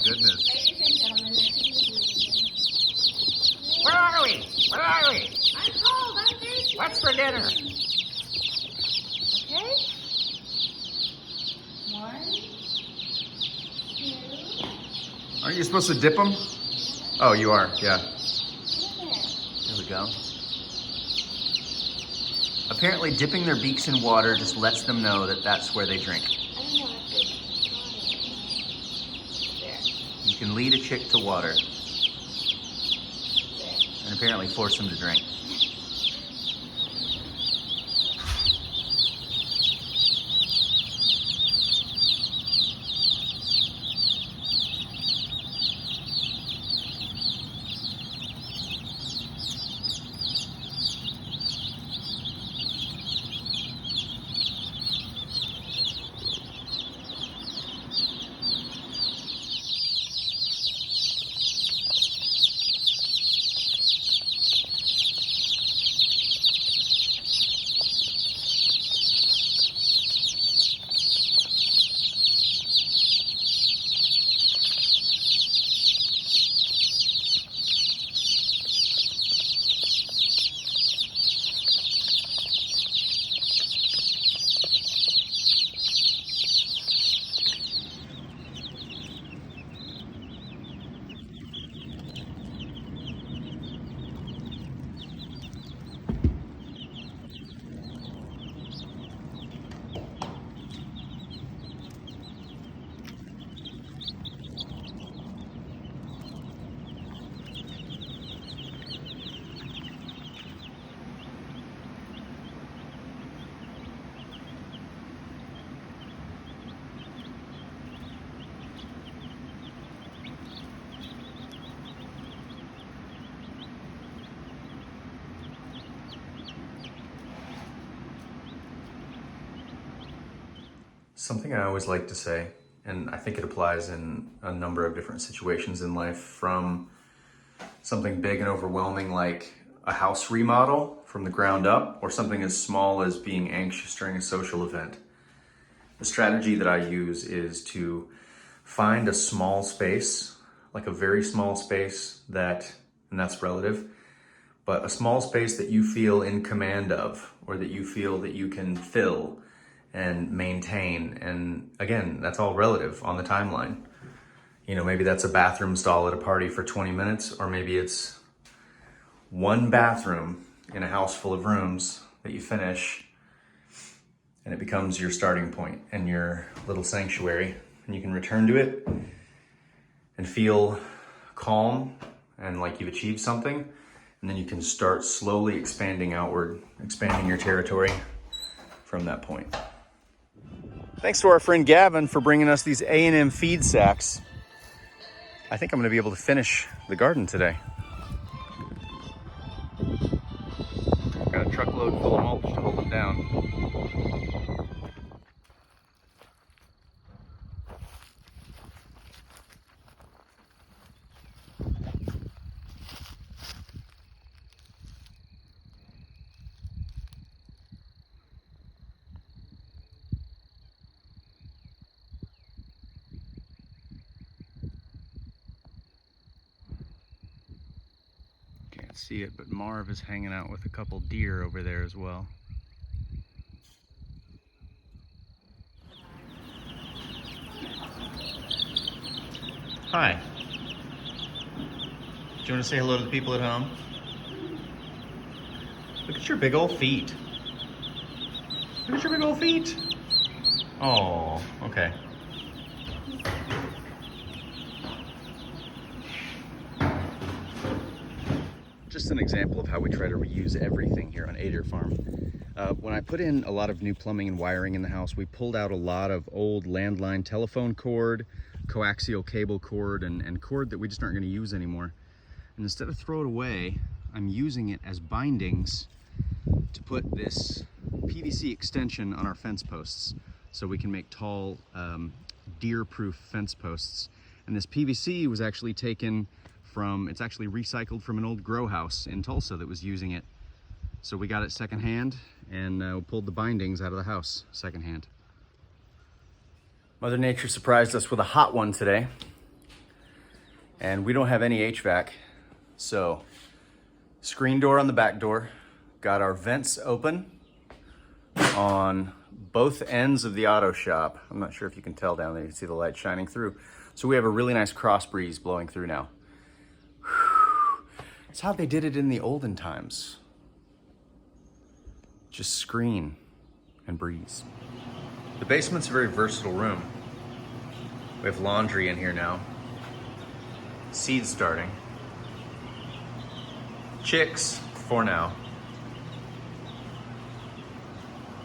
goodness. Ladies and gentlemen, I think Where are we? Where are we? I'm cold. I'm thirsty. What's for dinner? Okay. 1, 2. Aren't you supposed to dip them? Oh, you are, yeah. Look at it. Here we go. Apparently dipping their beaks in water just lets them know that that's where they drink. I don't know if they there. You can lead a chick to water There. and apparently force them to drink. Something I always like to say, and I think it applies in a number of different situations in life, from something big and overwhelming like a house remodel from the ground up, or something as small as being anxious during a social event. The strategy that I use is to find a small space, like a very small space that, and that's relative, but a small space that you feel in command of, or that you feel that you can fill and maintain. And again, that's all relative on the timeline. You know, maybe that's a bathroom stall at a party for 20 minutes, or maybe it's one bathroom in a house full of rooms that you finish, and it becomes your starting point and your little sanctuary, and you can return to it and feel calm and like you've achieved something. And then you can start slowly expanding outward, expanding your territory from that point. Thanks to our friend Gavin for bringing us these A&M feed sacks. I think I'm gonna be able to finish the garden today. Got a truckload full of mulch to hold them down. Can't see it, but Marv is hanging out with a couple deer over there as well. Hi. Do you want to say hello to the people at home? Look at your big old feet. Look at your big old feet. Oh, okay. Just an example of how we try to reuse everything here on Adair Farm. When I put in a lot of new plumbing and wiring in the house, we pulled out a lot of old landline telephone cord, coaxial cable cord, and cord that we just aren't going to use anymore. And instead of throw it away, I'm using it as bindings to put this PVC extension on our fence posts so we can make tall deer-proof fence posts. And this PVC was actually taken from, it's actually recycled from an old grow house in Tulsa that was using it. So we got it secondhand and pulled the bindings out of the house secondhand. Mother Nature surprised us with a hot one today. And we don't have any HVAC. So screen door on the back door. Got our vents open on both ends of the auto shop. I'm not sure if you can tell down there, you can see the light shining through. So we have a really nice cross breeze blowing through now. It's how they did it in the olden times. Just screen and breeze. The basement's a very versatile room. We have laundry in here now. Seeds starting. Chicks for now.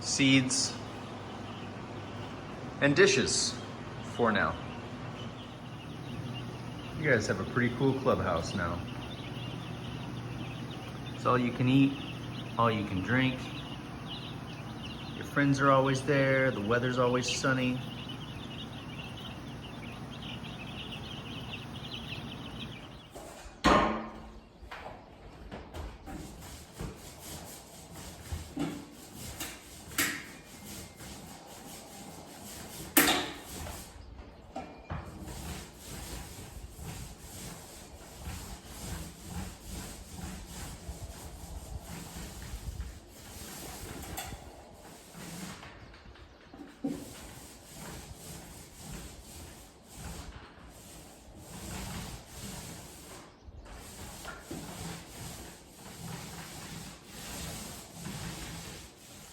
Seeds and dishes for now. You guys have a pretty cool clubhouse now. It's all you can eat, all you can drink. Your friends are always there, the weather's always sunny.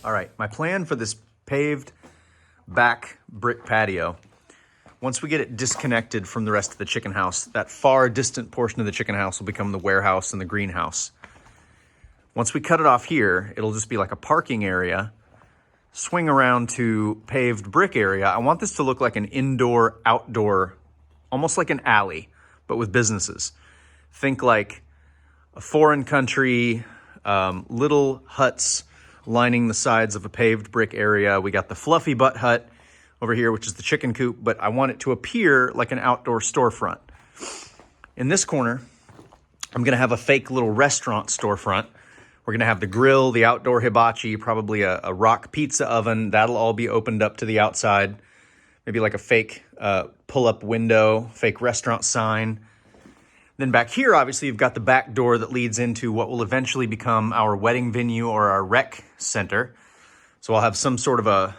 All right, my plan for this paved back brick patio, once we get it disconnected from the rest of the chicken house, that far distant portion of the chicken house will become the warehouse and the greenhouse. Once we cut it off here, it'll just be like a parking area, swing around to paved brick area. I want this to look like an indoor, outdoor, almost like an alley, but with businesses. Think like a foreign country, little huts lining the sides of a paved brick area. We got the fluffy butt hut over here, which is the chicken coop, but I want it to appear like an outdoor storefront. In this corner, I'm gonna have a fake little restaurant storefront. We're gonna have the grill, the outdoor hibachi, probably a rock pizza oven. That'll all be opened up to the outside. Maybe like a fake pull-up window, fake restaurant sign. Then back here, obviously, you've got the back door that leads into what will eventually become our wedding venue or our rec center. So I'll have some sort of a,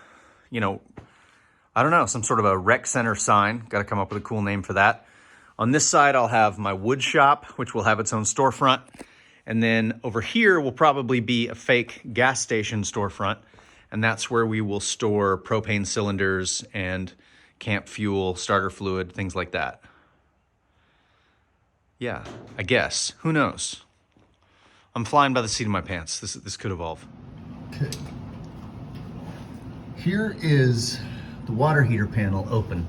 some sort of a rec center sign. Got to come up with a cool name for that. On this side, I'll have my wood shop, which will have its own storefront. And then over here will probably be a fake gas station storefront. And that's where we will store propane cylinders and camp fuel, starter fluid, things like that. Yeah, I guess. Who knows? I'm flying by the seat of my pants. This could evolve. Okay. Here is the water heater panel open.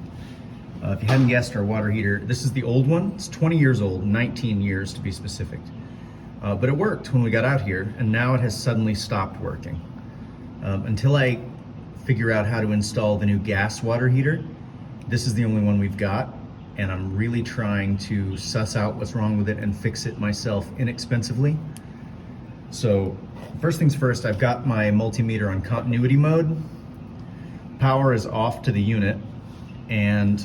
If you hadn't guessed, our water heater, this is the old one. It's 20 years old, 19 years to be specific. But it worked when we got out here, and now it has suddenly stopped working. Until I figure out how to install the new gas water heater, this is the only one we've got. And I'm really trying to suss out what's wrong with it and fix it myself inexpensively. So first things first, I've got my multimeter on continuity mode. Power is off to the unit, and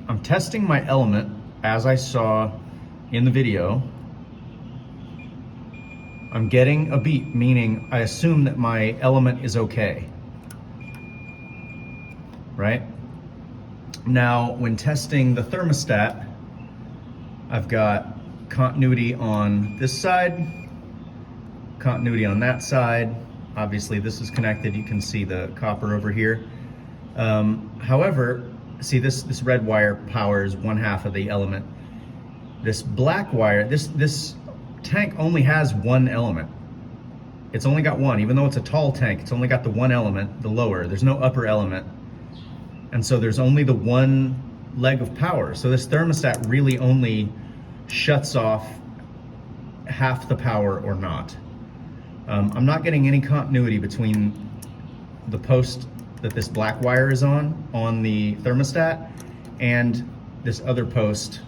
I'm testing my element as I saw in the video. I'm getting a beep, meaning I assume that my element is okay, right? Now, when testing the thermostat, I've got continuity on this side, continuity on that side. Obviously, this is connected. You can see the copper over here. However, see this red wire powers one half of the element. This black wire, this tank only has one element. It's only got one, even though it's a tall tank, it's only got the one element, the lower. There's no upper element. And so there's only the one leg of power. So this thermostat really only shuts off half the power or not. I'm not getting any continuity between the post that this black wire is on the thermostat, and this other post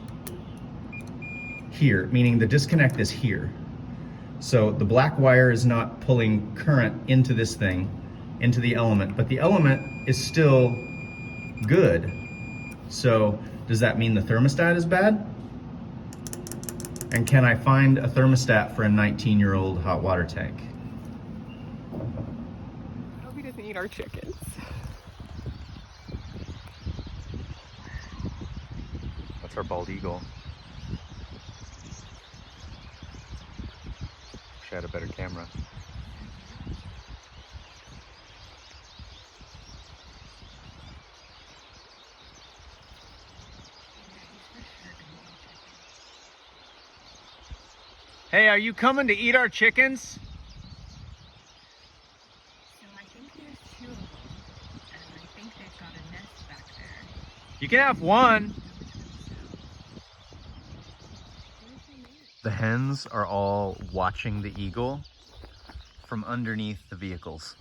here, meaning the disconnect is here. So the black wire is not pulling current into this thing, into the element, but the element is still good. So does that mean the thermostat is bad? And can I find a thermostat for a 19-year-old hot water tank? I hope he doesn't eat our chickens. That's our bald eagle. Wish I had a better camera. Hey, are you coming to eat our chickens? So I think there's 2 of them, and I think they've got a nest back there. You can have one. The hens are all watching the eagle from underneath the vehicles.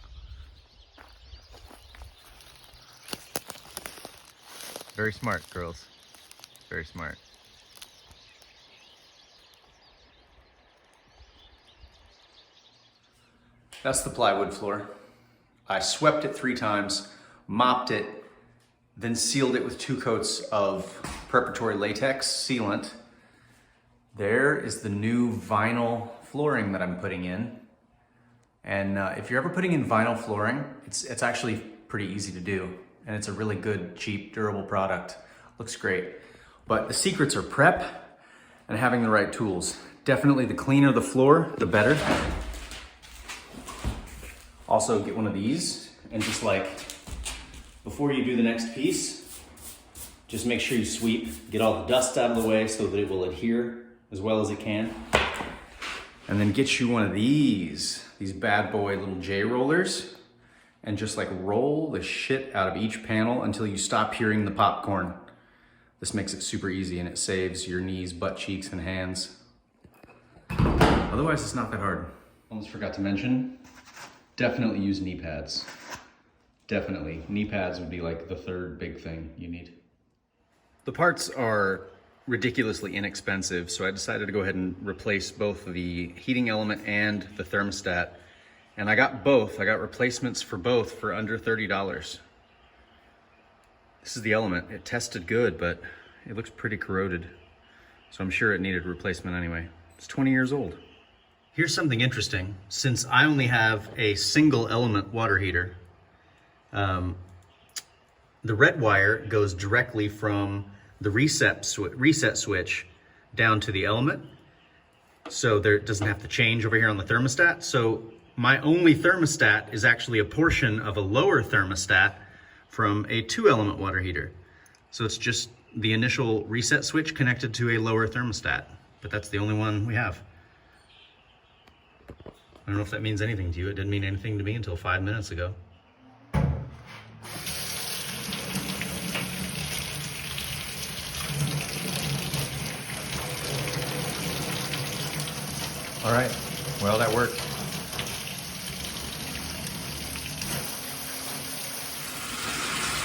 Very smart, girls. Very smart. That's the plywood floor. I swept it 3 times, mopped it, then sealed it with 2 coats of preparatory latex sealant. There is the new vinyl flooring that I'm putting in. And if you're ever putting in vinyl flooring, it's actually pretty easy to do. And it's a really good, cheap, durable product. Looks great. But the secrets are prep and having the right tools. Definitely the cleaner the floor, the better. Also get one of these and just like, before you do the next piece, just make sure you sweep, get all the dust out of the way so that it will adhere as well as it can. And then get you one of these bad boy little J rollers and just like roll the shit out of each panel until you stop hearing the popcorn. This makes it super easy and it saves your knees, butt cheeks, and hands. Otherwise, it's not that hard. Almost forgot to mention, definitely use knee pads. Definitely. Knee pads would be like the 3rd big thing you need. The parts are ridiculously inexpensive, so I decided to go ahead and replace both the heating element and the thermostat. And I got both. I got replacements for both for under $30. This is the element. It tested good, but it looks pretty corroded. So I'm sure it needed replacement anyway. It's 20 years old. Here's something interesting. Since I only have a single element water heater, the red wire goes directly from the reset switch down to the element. So there it doesn't have to change over here on the thermostat. So my only thermostat is actually a portion of a lower thermostat from a 2-element water heater. So it's just the initial reset switch connected to a lower thermostat, but that's the only one we have. I don't know if that means anything to you. It didn't mean anything to me until 5 minutes ago. All right, well, that worked.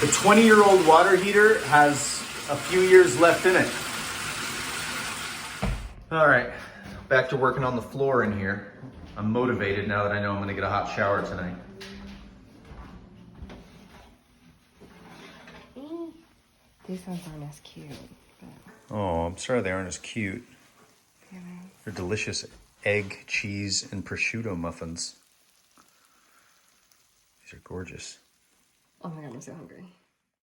The 20-year-old water heater has a few years left in it. All right, back to working on the floor in here. I'm motivated now that I know I'm gonna get a hot shower tonight. These ones aren't as cute. But, Oh, I'm sorry they aren't as cute. you know. They're delicious egg, cheese, and prosciutto muffins. These are gorgeous. Oh my god, I'm so hungry.